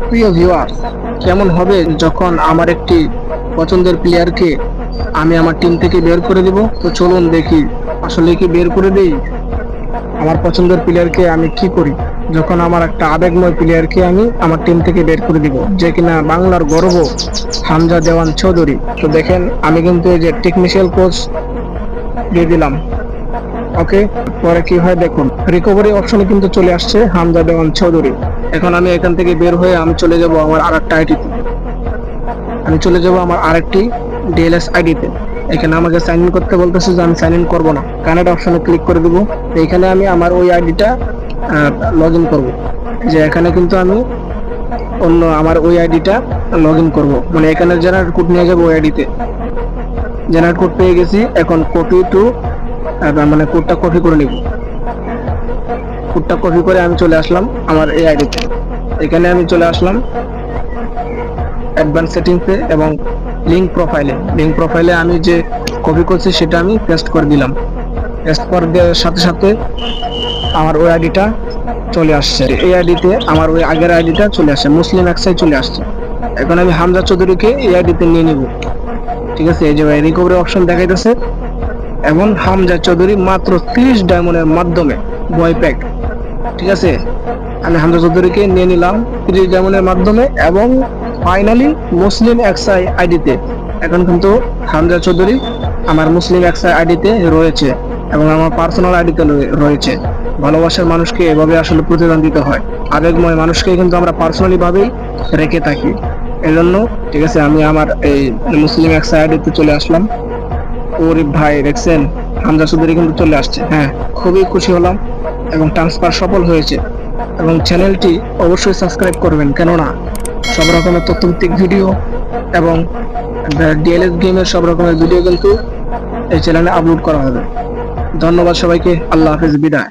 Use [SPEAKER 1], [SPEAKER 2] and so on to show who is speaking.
[SPEAKER 1] প্রিয় ভিউয়ার্স, কেমন হবে যখন আমার একটি পছন্দের প্লেয়ারকে আমি আমার টিম থেকে বের করে দিব? তো চলুন দেখি আসলে কি বের করে দেই। আমার পছন্দের প্লেয়ারকে আমি কি করি যখন আমার একটা আবেগময় প্লেয়ারকে আমি আমার টিম থেকে বের করে দিব, যে কিনা বাংলার গর্ব হামজা দেওয়ান চৌধুরী। তো দেখেন আমি কিন্তু এই যে টেকনিশিয়াল কোচ দিয়ে দিলাম। ওকে, পরে কি হয় দেখুন, রিকভারি অপশনে কিন্তু চলে আসছে হামজা দেওয়ান চৌধুরী। এখন আমি এখান থেকে বের হয়ে আমি চলে যাব আমার আরেকটা আইডিতে। আমি চলে যাব আমার আরেকটি ডিএলএস আইডিতে। এখানে আমাকে সাইন ইন করতে বলতেছে যে আমি সাইন ইন করবো না, কানেক্ট অপশনে ক্লিক করে দেবো। এখানে আমি আমার ওই আইডিটা লগ ইন করবো। যে এখানে কিন্তু আমি অন্য আমার ওই আইডিটা লগ ইন করবো, মানে এখানে জেনারেট কোড নিয়ে যাবো ওই আইডিতে। জেনারেট কোড পেয়ে গেছি, এখন কপি টু মানে কোডটা কপি করে নিব। কোডটা কপি করে আমি চলে আসলাম আমার এই আইডিতে। এখানে আমি চলে আসলাম অ্যাডভান্স সেটিংসে এবং লিঙ্ক প্রোফাইলে আমি যে কপি করছি সেটা আমি পেস্ট করে দিলাম। পেস্ট করে দেওয়ার সাথে সাথে আমার ওই আইডিটা চলে আসছে। এই আইডিতে আমার ওই আগের আইডিটা চলে আসছে, মুসলিম এক্সাই চলে আসছে। এখন আমি হামজা চৌধুরীকে এই আইডিতে নিয়ে নিব। ঠিক আছে, এই যে রিকভারি অপশন দেখাইতেছে এবং হামজা চৌধুরী মাত্র 30 ডায়মন্ডের মাধ্যমে বয় প্যাক। ঠিক আছে, আমি হামজা চৌধুরীকে নিয়ে নিলাম 30 ডায়মন্ডের মাধ্যমে এবং ফাইনালি মুসলিম এক্সআই আইডিতে। এখন কিন্তু হামজা চৌধুরী আমার মুসলিম এক্সআই আইডিতে রয়েছে এবং আমার পার্সোনাল আইডিতে রয়েছে। ভালোবাসার মানুষকে এভাবে আসলে প্রতিদান দিতে হয়। আবেগময় মানুষকে কিন্তু আমরা পার্সোনালি ভাবেই রেখে থাকি। এই জন্য ঠিক আছে, আমি আমার এই মুসলিম এক্সআই আইডিতে চলে আসলাম। ওরে ভাই দেখছেন, হামজা চৌধুরী কিন্তু চলে আসছে। হ্যাঁ, খুবই খুশি হলাম এবং ট্রান্সফার সফল হয়েছে। এবং চ্যানেলটি অবশ্যই সাবস্ক্রাইব করবেন, কেননা সব রকমের তথ্যভিত্তিক ভিডিও এবং ডিএলএস গেমের সব রকমের ভিডিও কিন্তু এই চ্যানেলে আপলোড করা হবে। ধন্যবাদ সবাইকে, আল্লাহ হাফেজ, বিদায়।